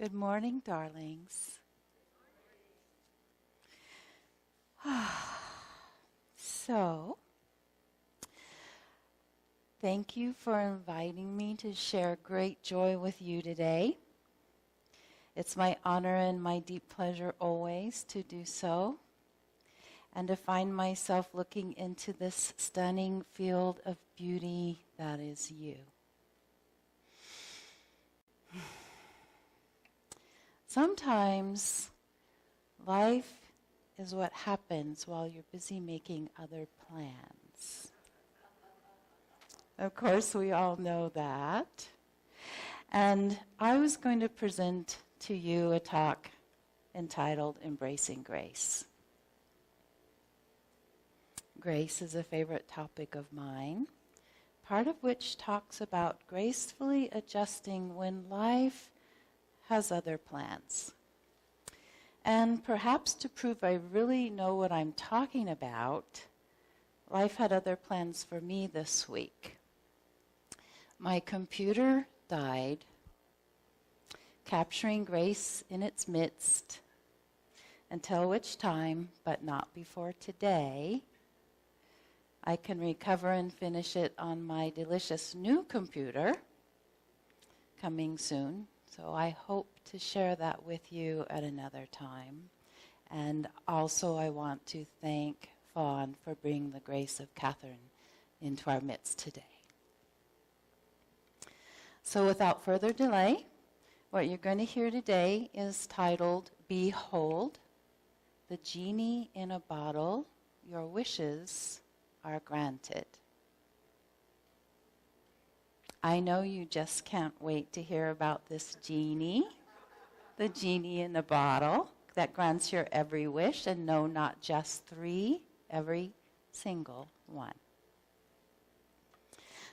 Good morning, darlings. So, thank you for inviting me to share great joy with you today. It's my honor and my deep pleasure always to do so, and to find myself looking into this stunning field of beauty that is you. Sometimes life is what happens while you're busy making other plans. Of course, we all know that. And I was going to present to you a talk entitled Embracing Grace. Grace is a favorite topic of mine, part of which talks about gracefully adjusting when life has other plans. And perhaps to prove I really know what I'm talking about, life had other plans for me this week. My computer died, capturing grace in its midst, until which time, but not before today, I can recover and finish it on my delicious new computer, coming soon. So I hope to share that with you at another time. And also I want to thank Fawn for bringing the grace of Catherine into our midst today. So without further delay, what you're going to hear today is titled, Behold, the Genie in a Bottle, Your Wishes Are Granted. I know you just can't wait to hear about this genie, the genie in the bottle that grants your every wish, and no, not just 3, every single one.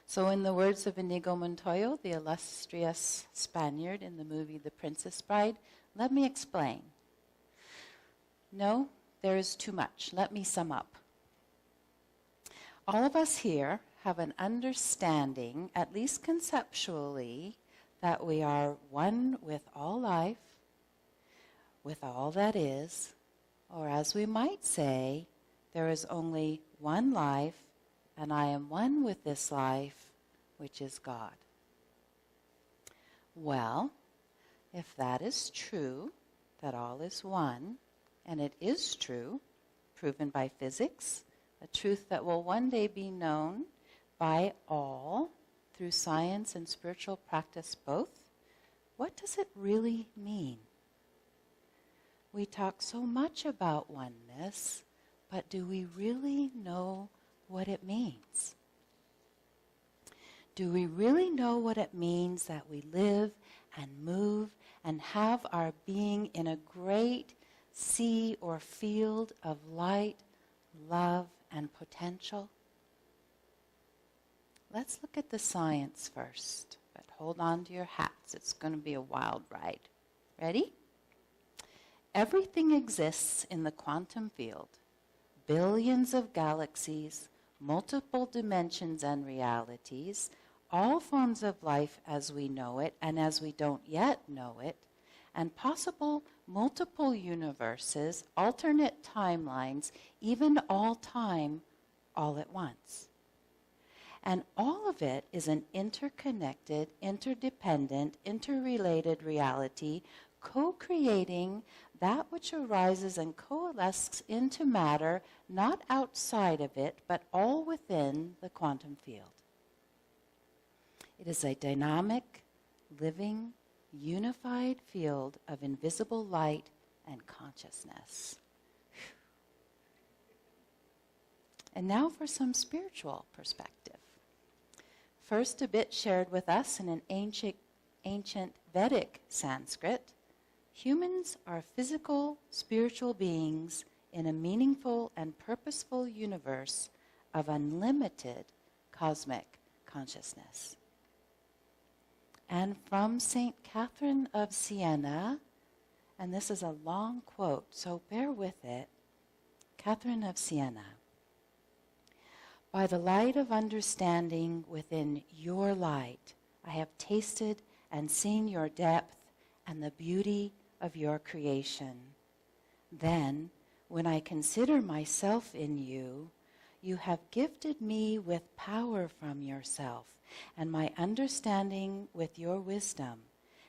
So in the words of Inigo Montoya, the illustrious Spaniard in the movie The Princess Bride, let me explain. No, there is too much. Let me sum up. All of us here have an understanding, at least conceptually, that we are one with all life, with all that is, or as we might say, there is only one life, and I am one with this life, which is God. Well, if that is true, that all is one, and it is true, proven by physics, a truth that will one day be known by all through science and spiritual practice both, what does it really mean? We talk so much about oneness, but do we really know what it means? Do we really know what it means that we live and move and have our being in a great sea or field of light, love, and potential? Let's look at the science first, but hold on to your hats. It's going to be a wild ride. Ready? Everything exists in the quantum field. Billions of galaxies, multiple dimensions and realities, all forms of life as we know it and as we don't yet know it, and possible multiple universes, alternate timelines, even all time, all at once. And all of it is an interconnected, interdependent, interrelated reality, co-creating that which arises and coalesces into matter, not outside of it, but all within the quantum field. It is a dynamic, living, unified field of invisible light and consciousness. And now for some spiritual perspective. First, a bit shared with us in an ancient Vedic Sanskrit. Humans are physical, spiritual beings in a meaningful and purposeful universe of unlimited cosmic consciousness. And from St. Catherine of Siena, and this is a long quote, so bear with it, Catherine of Siena. By the light of understanding within your light, I have tasted and seen your depth and the beauty of your creation. Then, when I consider myself in you, you have gifted me with power from yourself, and my understanding with your wisdom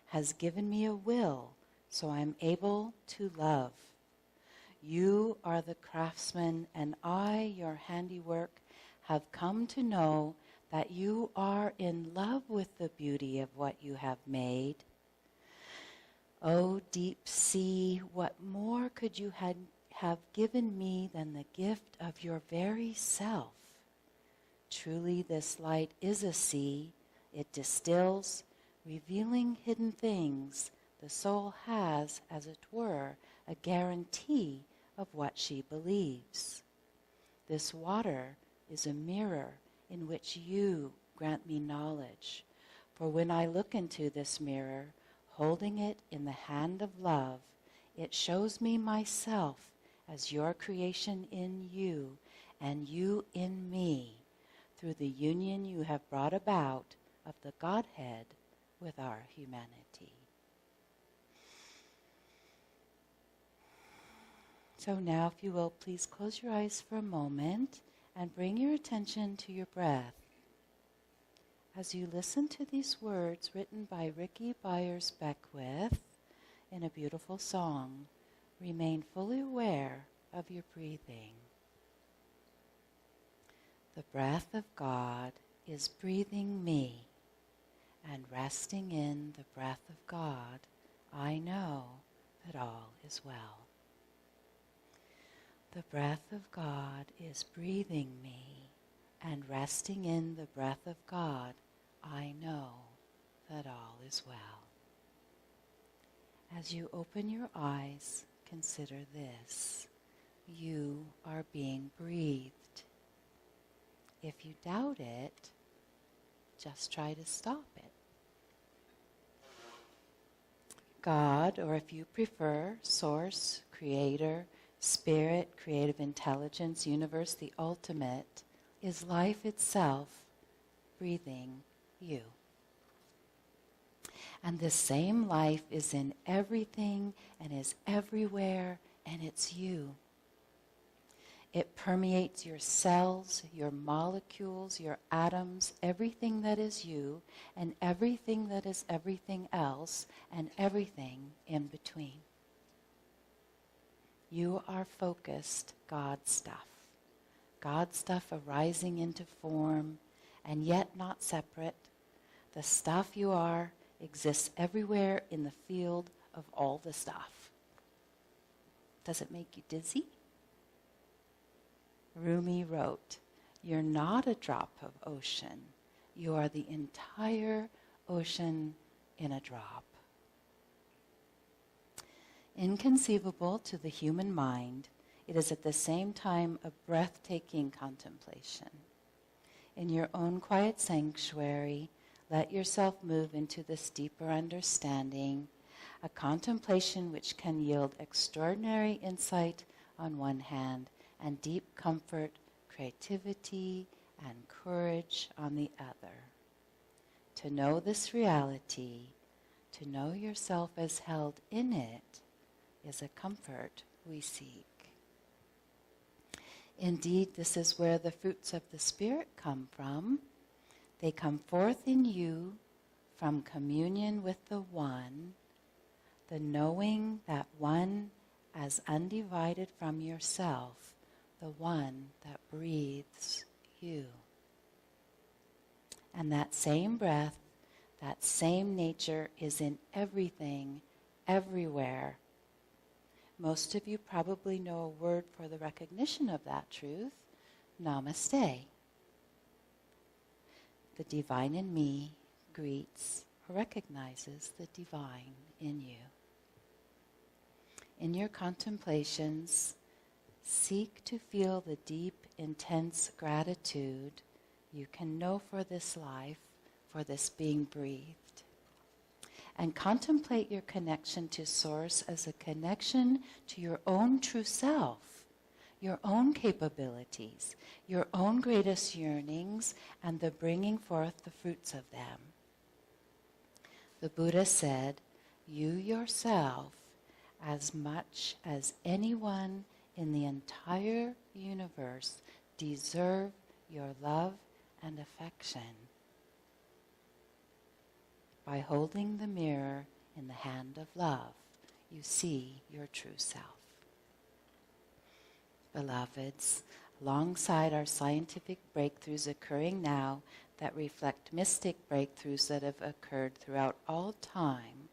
has given me a will, so I am able to love. You are the craftsman, and I, your handiwork, have come to know that you are in love with the beauty of what you have made. O deep sea, what more could you have given me than the gift of your very self? Truly this light is a sea. It distills, revealing hidden things. The soul has, as it were, a guarantee of what she believes. This water is a mirror in which you grant me knowledge. For when I look into this mirror, holding it in the hand of love, it shows me myself as your creation in you and you in me, through the union you have brought about of the Godhead with our humanity. So now, if you will, please close your eyes for a moment and bring your attention to your breath. As you listen to these words written by Ricky Byers-Beckwith in a beautiful song, remain fully aware of your breathing. The breath of God is breathing me, and resting in the breath of God, I know that all is well. The breath of God is breathing me, and resting in the breath of God, I know that all is well. As you open your eyes, consider this. You are being breathed. If you doubt it, just try to stop it. God, or if you prefer, Source, Creator, Spirit, Creative Intelligence, Universe, the Ultimate, is life itself breathing you. And this same life is in everything and is everywhere, and it's you. It permeates your cells, your molecules, your atoms, everything that is you, and everything that is everything else, and everything in between. You are focused God stuff. God stuff arising into form, and yet not separate. The stuff you are exists everywhere in the field of all the stuff. Does it make you dizzy? Rumi wrote, "You're not a drop of ocean. You are the entire ocean in a drop." Inconceivable to the human mind, it is at the same time a breathtaking contemplation. In your own quiet sanctuary, let yourself move into this deeper understanding, a contemplation which can yield extraordinary insight on one hand and deep comfort, creativity, and courage on the other. To know this reality, to know yourself as held in it, is a comfort we seek. Indeed, this is where the fruits of the Spirit come from. They come forth in you from communion with the One, the knowing that One as undivided from yourself, the One that breathes you. And that same breath, that same nature is in everything, everywhere. Most of you probably know a word for the recognition of that truth, namaste. The divine in me greets or recognizes the divine in you. In your contemplations, seek to feel the deep, intense gratitude you can know for this life, for this being breathed. And contemplate your connection to Source as a connection to your own true self, your own capabilities, your own greatest yearnings, and the bringing forth the fruits of them. The Buddha said, you yourself, as much as anyone in the entire universe, deserve your love and affection. By holding the mirror in the hand of love, you see your true self. Beloveds, alongside our scientific breakthroughs occurring now that reflect mystic breakthroughs that have occurred throughout all time,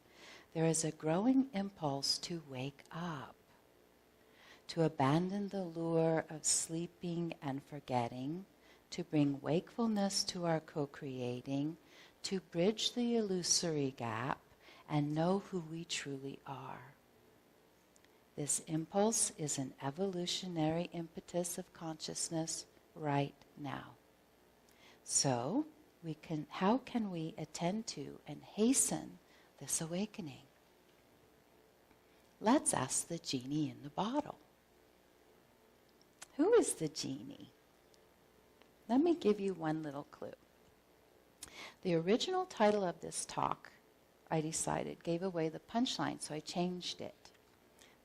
there is a growing impulse to wake up, to abandon the lure of sleeping and forgetting, to bring wakefulness to our co-creating, to bridge the illusory gap and know who we truly are. This impulse is an evolutionary impetus of consciousness right now. So, how can we attend to and hasten this awakening? Let's ask the genie in the bottle. Who is the genie? Let me give you one little clue. The original title of this talk, I decided, gave away the punchline, so I changed it.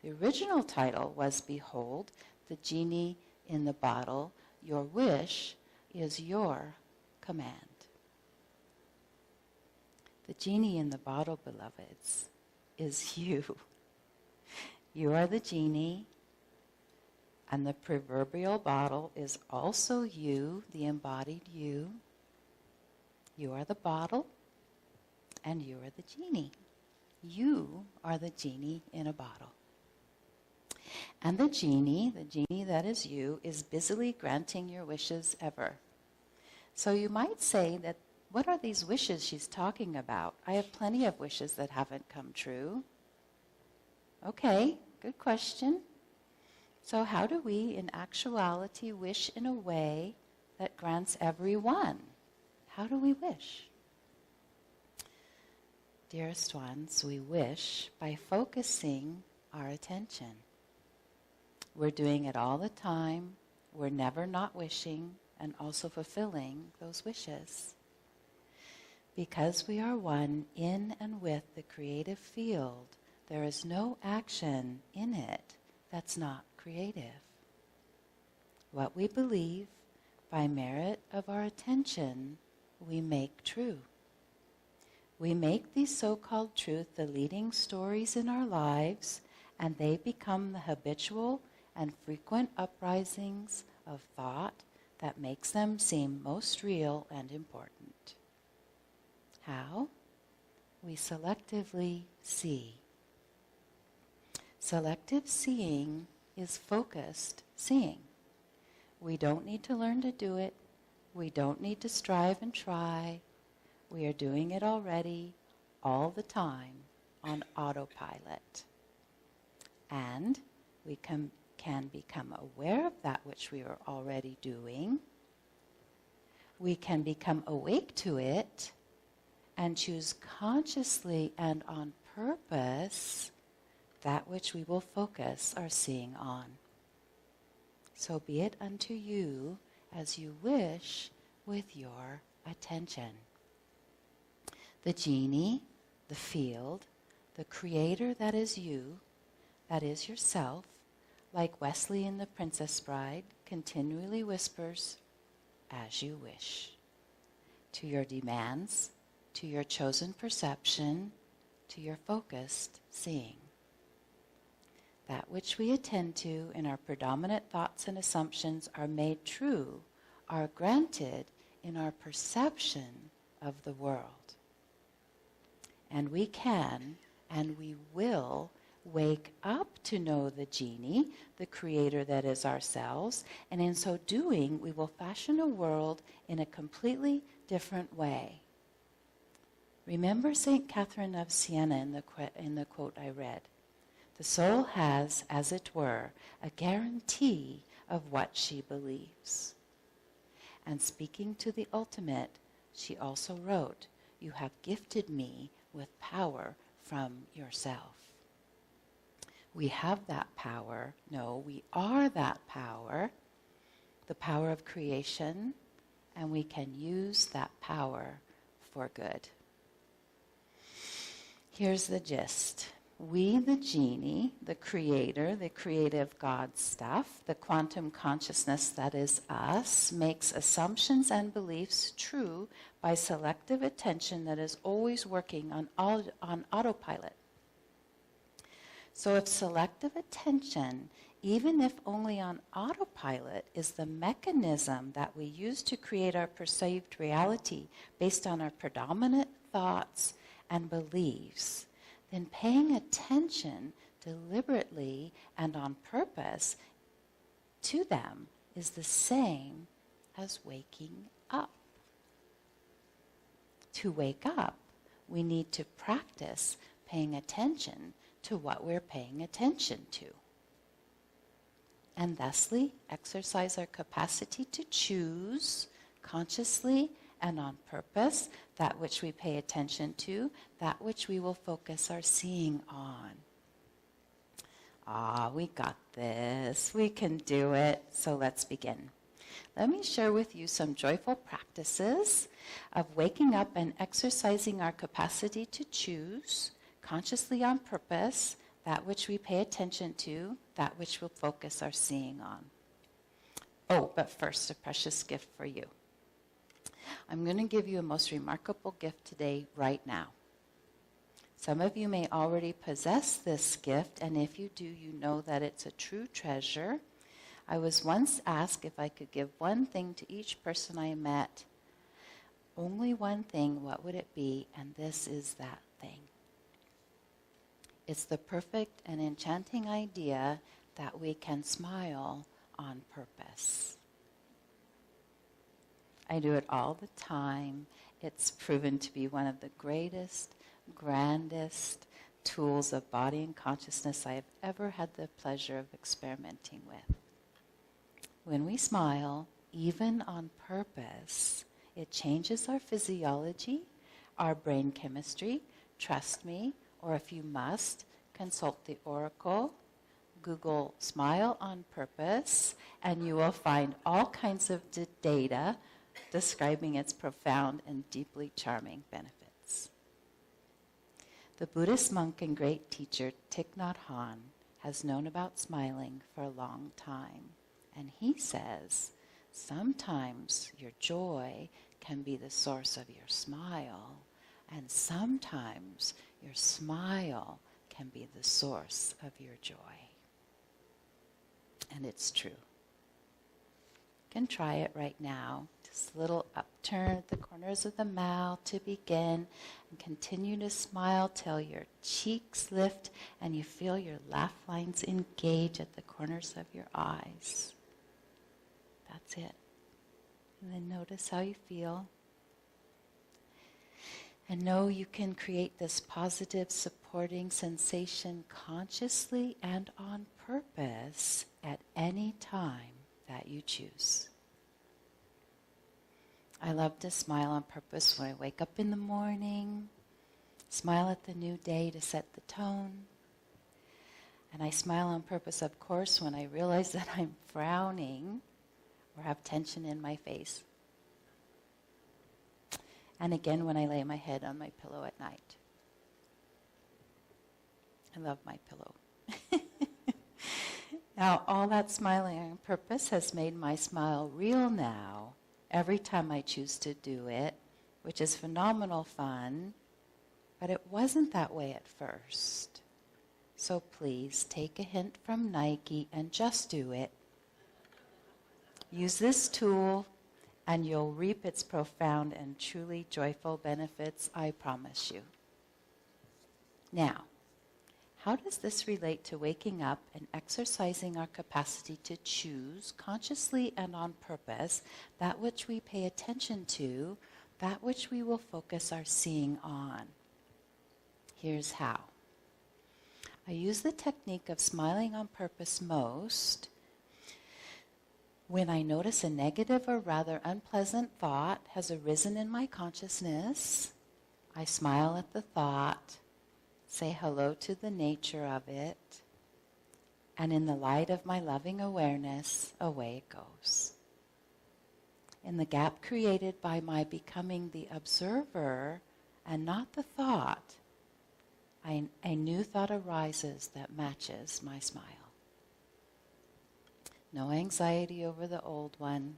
The original title was, Behold, the Genie in the Bottle, Your Wish is Your Command. The genie in the bottle, beloveds, is you. You are the genie, and the proverbial bottle is also you, the embodied you. You are the bottle, and you are the genie. You are the genie in a bottle. And the genie that is you, is busily granting your wishes ever. So you might say that, what are these wishes she's talking about? I have plenty of wishes that haven't come true. Okay, good question. So how do we, in actuality, wish in a way that grants every one? How do we wish? Dearest ones, we wish by focusing our attention. We're doing it all the time. We're never not wishing and also fulfilling those wishes. Because we are one in and with the creative field, there is no action in it that's not creative. What we believe, by merit of our attention, we make true. We make these so-called truth the leading stories in our lives, and they become the habitual and frequent uprisings of thought that makes them seem most real and important. How? We selectively see. Selective seeing is focused seeing. We don't need to learn to do it. We don't need to strive and try. We are doing it already, all the time, on autopilot. And we can become aware of that which we are already doing. We can become awake to it and choose consciously and on purpose that which we will focus our seeing on. So be it unto you as you wish with your attention. The genie, the field, the creator that is you, that is yourself, like Wesley in The Princess Bride, continually whispers, as you wish, to your demands, to your chosen perception, to your focused seeing. That which we attend to in our predominant thoughts and assumptions are made true, are granted in our perception of the world. And we can, and we will, wake up to know the genie, the creator that is ourselves, and in so doing, we will fashion a world in a completely different way. Remember St. Catherine of Siena in the quote I read. The soul has, as it were, a guarantee of what she believes. And speaking to the ultimate, she also wrote, you have gifted me with power from yourself. We have that power. No, we are that power, the power of creation, and we can use that power for good. Here's the gist. We, the genie, the creator, the creative God stuff, the quantum consciousness that is us, makes assumptions and beliefs true by selective attention that is always working on autopilot. So if selective attention, even if only on autopilot, is the mechanism that we use to create our perceived reality based on our predominant thoughts and beliefs, then paying attention deliberately and on purpose to them is the same as waking up. To wake up, we need to practice paying attention to what we're paying attention to, and thusly exercise our capacity to choose consciously and on purpose that which we pay attention to, that which we will focus our seeing on. We got this. We can do it. So let's begin. Let me share with you some joyful practices of waking up and exercising our capacity to choose consciously on purpose that which we pay attention to, that which we'll focus our seeing on. But first, a precious gift for you. I'm going to give you a most remarkable gift today, right now. Some of you may already possess this gift, and if you do, you know that it's a true treasure. I was once asked if I could give one thing to each person I met. Only one thing, what would it be? And this is that thing. It's the perfect and enchanting idea that we can smile on purpose. I do it all the time. It's proven to be one of the greatest, grandest tools of body and consciousness I have ever had the pleasure of experimenting with. When we smile, even on purpose, it changes our physiology, our brain chemistry. Trust me, or if you must, consult the oracle, Google smile on purpose, and you will find all kinds of data describing its profound and deeply charming benefits. The Buddhist monk and great teacher Thich Nhat Hanh has known about smiling for a long time, and he says, sometimes your joy can be the source of your smile, and sometimes your smile can be the source of your joy. And it's true. You can try it right now. Just a little upturn at the corners of the mouth to begin, and continue to smile till your cheeks lift and you feel your laugh lines engage at the corners of your eyes. That's it. And then notice how you feel. And know you can create this positive, supporting sensation consciously and on purpose at any time that you choose. I love to smile on purpose when I wake up in the morning, smile at the new day to set the tone. And I smile on purpose, of course, when I realize that I'm frowning or have tension in my face. And again, when I lay my head on my pillow at night. I love my pillow. Now, all that smiling on purpose has made my smile real now, every time I choose to do it, which is phenomenal fun, but it wasn't that way at first. So please, take a hint from Nike and just do it. Use this tool, and you'll reap its profound and truly joyful benefits, I promise you. Now, how does this relate to waking up and exercising our capacity to choose, consciously and on purpose, that which we pay attention to, that which we will focus our seeing on? Here's how. I use the technique of smiling on purpose most when I notice a negative or rather unpleasant thought has arisen in my consciousness. I smile at the thought, say hello to the nature of it, and in the light of my loving awareness, away it goes. In the gap created by my becoming the observer and not the thought, A new thought arises that matches my smile. No anxiety over the old one,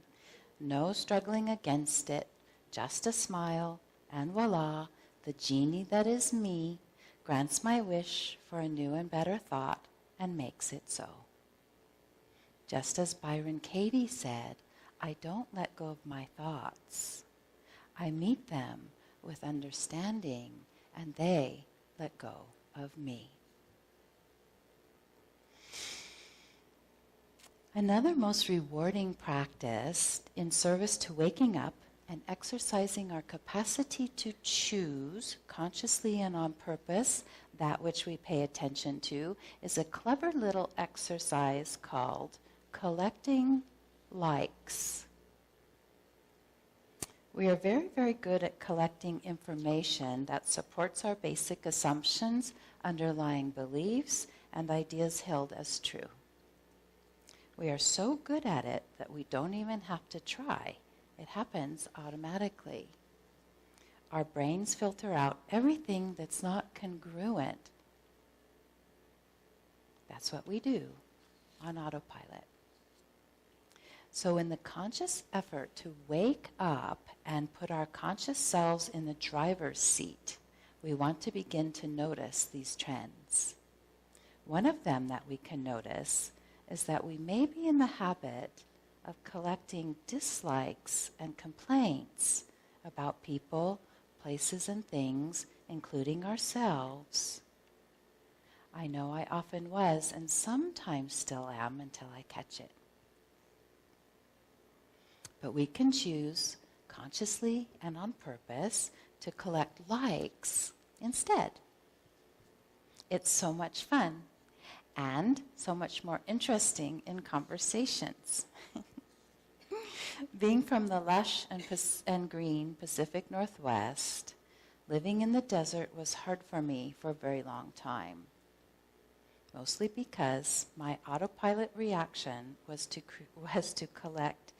no struggling against it, just a smile, and voila, the genie that is me grants my wish for a new and better thought and makes it so. Just as Byron Katie said, I don't let go of my thoughts. I meet them with understanding, and they let go of me. Another most rewarding practice in service to waking up and exercising our capacity to choose, consciously and on purpose, that which we pay attention to, is a clever little exercise called collecting likes. We are very, very good at collecting information that supports our basic assumptions, underlying beliefs, and ideas held as true. We are so good at it that we don't even have to try. It happens automatically. Our brains filter out everything that's not congruent. That's what we do on autopilot. So in the conscious effort to wake up and put our conscious selves in the driver's seat, we want to begin to notice these trends. One of them that we can notice is that we may be in the habit of collecting dislikes and complaints about people, places, and things, including ourselves. I know I often was, and sometimes still am until I catch it. But we can choose, consciously and on purpose, to collect likes instead. It's so much fun and so much more interesting in conversations. Being from the lush and green Pacific Northwest, living in the desert was hard for me for a very long time. Mostly because my autopilot reaction was to collect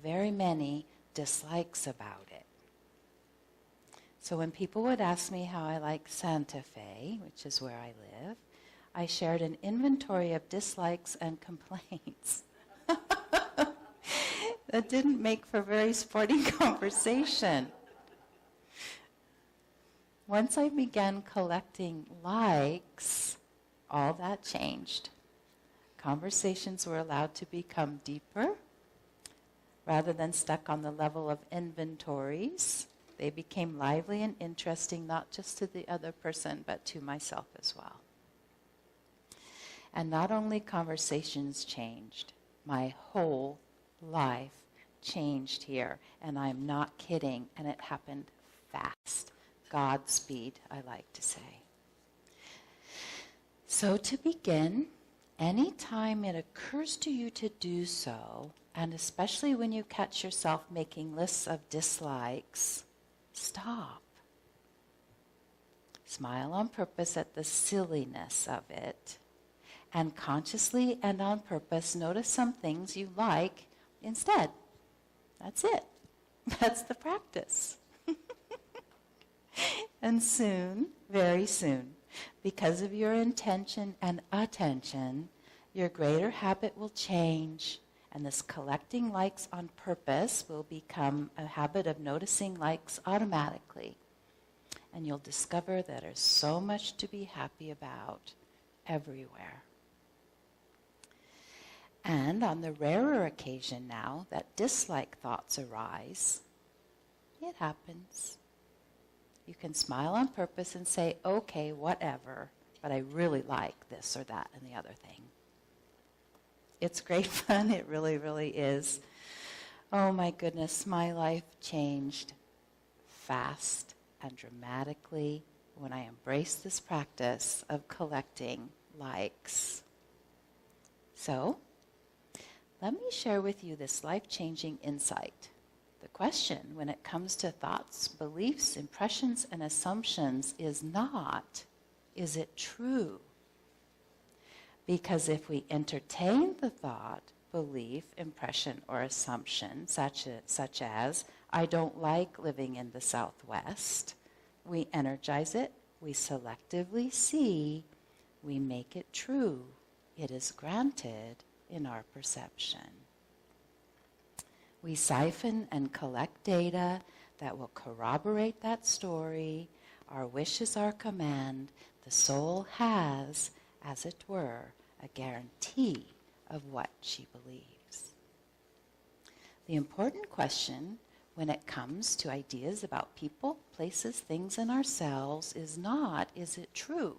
very many dislikes about it. So when people would ask me how I like Santa Fe, which is where I live, I shared an inventory of dislikes and complaints. That didn't make for very sporting conversation. Once I began collecting likes, all that changed. Conversations were allowed to become deeper. Rather than stuck on the level of inventories, they became lively and interesting, not just to the other person, but to myself as well. And not only conversations changed, my whole life changed here. And I'm not kidding, and it happened fast. Godspeed, I like to say. So to begin, anytime it occurs to you to do so, and especially when you catch yourself making lists of dislikes, stop. Smile on purpose at the silliness of it, and consciously and on purpose notice some things you like instead. That's it. That's the practice. And soon, very soon, because of your intention and attention, your greater habit will change, and this collecting likes on purpose will become a habit of noticing likes automatically. And you'll discover that there's so much to be happy about everywhere. And on the rarer occasion now that dislike thoughts arise, it happens. You can smile on purpose and say, okay, whatever, but I really like this or that and the other thing. It's great fun. It really, really is. Oh my goodness, my life changed fast and dramatically when I embraced this practice of collecting likes. So, let me share with you this life-changing insight. The question when it comes to thoughts, beliefs, impressions, and assumptions is not, is it true? Because if we entertain the thought, belief, impression, or assumption, such as, I don't like living in the Southwest, we energize it, we selectively see, we make it true. It is granted in our perception. We siphon and collect data that will corroborate that story. Our wish is our command. The soul has, as it were, a guarantee of what she believes. The important question when it comes to ideas about people, places, things, and ourselves is not, is it true?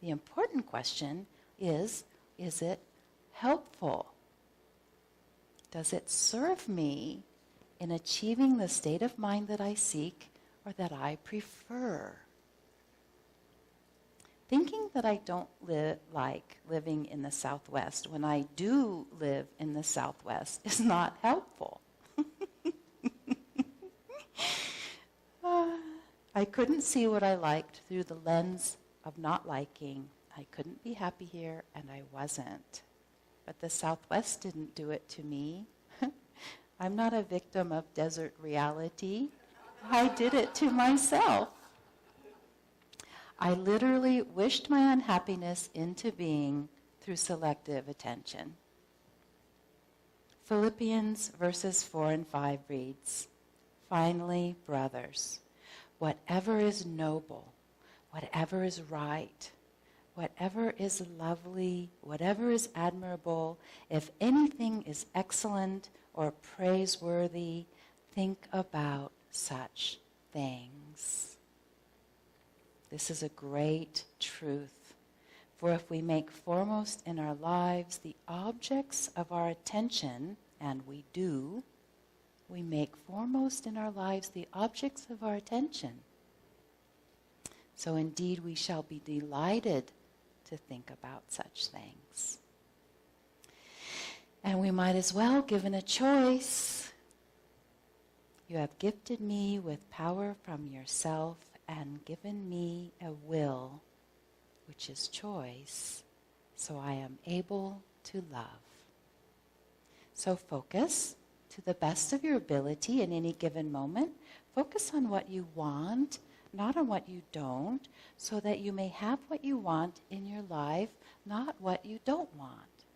The important question is it helpful? Does it serve me in achieving the state of mind that I seek or that I prefer? Thinking that I don't like living in the Southwest when I do live in the Southwest is not helpful. I couldn't see what I liked through the lens of not liking. I couldn't be happy here, and I wasn't. But the Southwest didn't do it to me. I'm not a victim of desert reality. I did it to myself. I literally wished my unhappiness into being through selective attention. Philippians verses 4 and 5 reads, "Finally, brothers, whatever is noble, whatever is right, whatever is lovely, whatever is admirable, if anything is excellent or praiseworthy, think about such things." This is a great truth. For if we make foremost in our lives the objects of our attention, and we do, we make foremost in our lives the objects of our attention. So indeed we shall be delighted to think about such things. And we might as well, given a choice, you have gifted me with power from yourself and given me a will, which is choice, so I am able to love. So focus to the best of your ability in any given moment. Focus on what you want, not on what you don't, so that you may have what you want in your life, not what you don't want.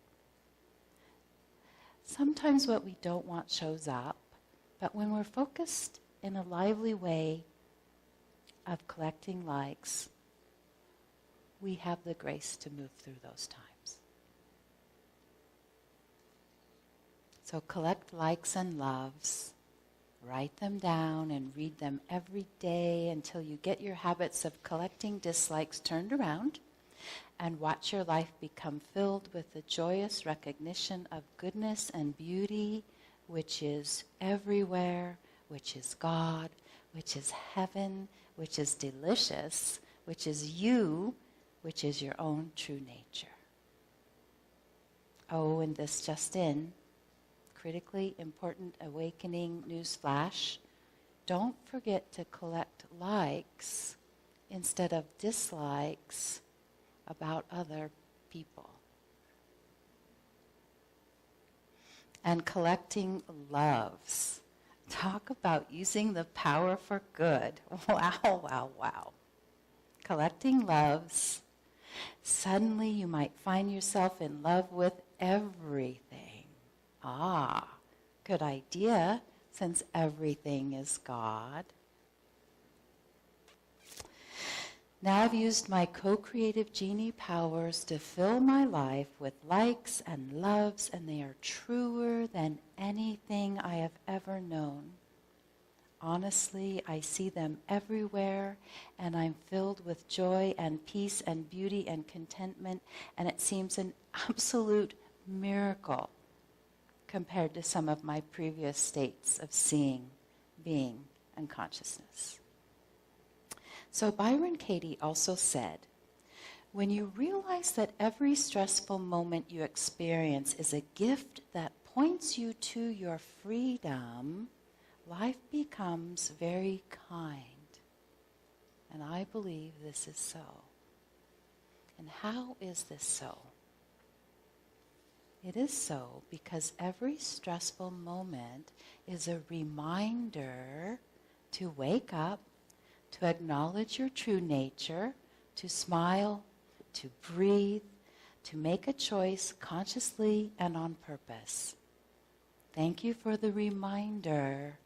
Sometimes what we don't want shows up, but when we're focused in a lively way of collecting likes, we have the grace to move through those times. So collect likes and loves, write them down and read them every day until you get your habits of collecting dislikes turned around, and watch your life become filled with the joyous recognition of goodness and beauty, which is everywhere, which is God, which is heaven, which is delicious, which is you, which is your own true nature. Oh, and this just in, critically important awakening news flash, don't forget to collect likes instead of dislikes about other people. And collecting loves. Talk about using the power for good. Wow, wow, wow. Collecting loves. Suddenly you might find yourself in love with everything. Ah, good idea, since everything is God. Now I've used my co-creative Genie powers to fill my life with likes and loves, and they are truer than anything I have ever known. Honestly, I see them everywhere, and I'm filled with joy and peace and beauty and contentment, and it seems an absolute miracle compared to some of my previous states of seeing, being, and consciousness. So Byron Katie also said, when you realize that every stressful moment you experience is a gift that points you to your freedom, life becomes very kind. And I believe this is so. And how is this so? It is so because every stressful moment is a reminder to wake up, to acknowledge your true nature, to smile, to breathe, to make a choice consciously and on purpose. Thank you for the reminder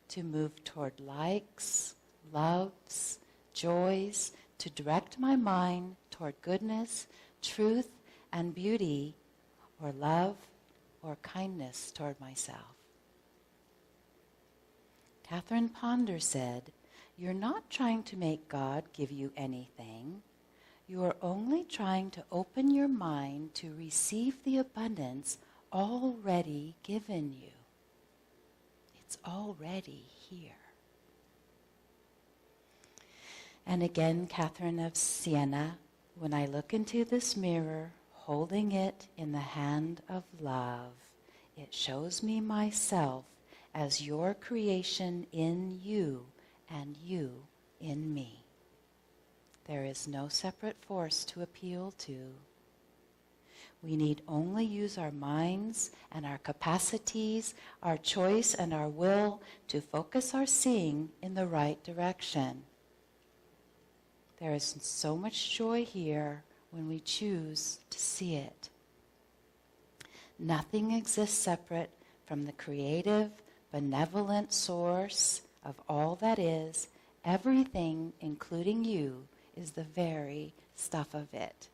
to move toward likes, loves, joys, to direct my mind toward goodness, truth, and beauty, or love, or kindness toward myself. Catherine Ponder said, "You're not trying to make God give you anything. You are only trying to open your mind to receive the abundance already given you. It's already here." And again, Catherine of Siena, "When I look into this mirror, holding it in the hand of love, it shows me myself as your creation in you and you in me. There is no separate force to appeal to. We need only use our minds and our capacities, our choice and our will to focus our seeing in the right direction. There is so much joy here when we choose to see it. Nothing exists separate from the creative, benevolent source of all that is. Everything, including you, is the very stuff of it.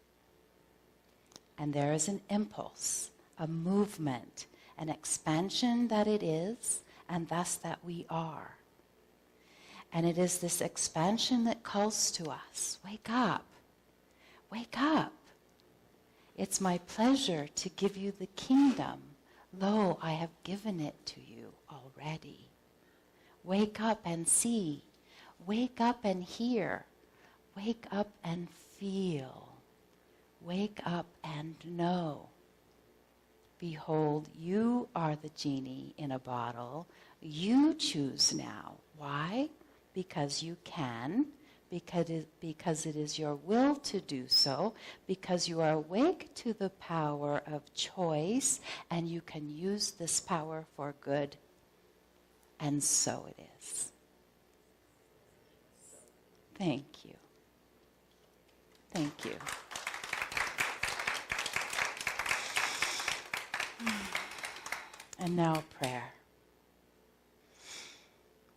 And there is an impulse, a movement, an expansion that it is, and thus that we are. And it is this expansion that calls to us, wake up, wake up. It's my pleasure to give you the kingdom. Lo, I have given it to you already. Wake up and see. Wake up and hear. Wake up and feel. Wake up and know. Behold, you are the genie in a bottle. You choose now. Why? Because you can, because it is your will to do so, because you are awake to the power of choice, and you can use this power for good. And so it is. Thank you. Thank you. And now prayer.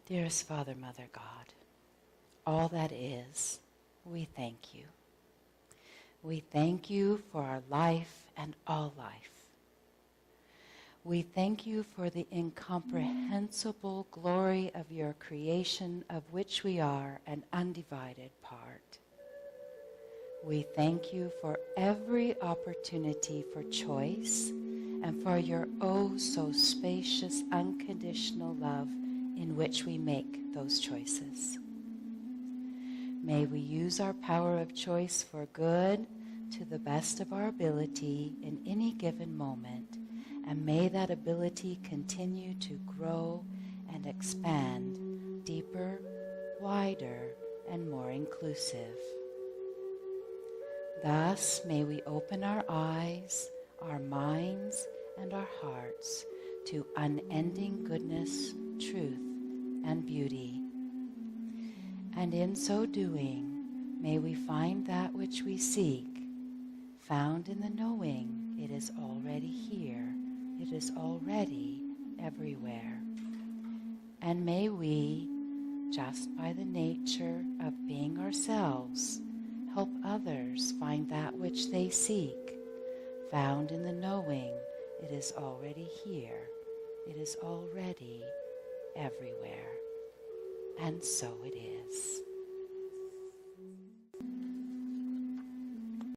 Dearest Father, Mother, God, all that is, we thank you. We thank you for our life and all life. We thank you for the incomprehensible glory of your creation, of which we are an undivided part. We thank you for every opportunity for choice and for your oh so spacious unconditional love in which we make those choices. May we use our power of choice for good to the best of our ability in any given moment, and may that ability continue to grow and expand deeper, wider, and more inclusive. Thus, may we open our eyes, our minds, and our hearts to unending goodness, truth, and beauty. And in so doing, may we find that which we seek, found in the knowing it is already here, it is already everywhere. And may we, just by the nature of being ourselves, help others find that which they seek, found in the knowing it is already here, it is already everywhere. And so it is.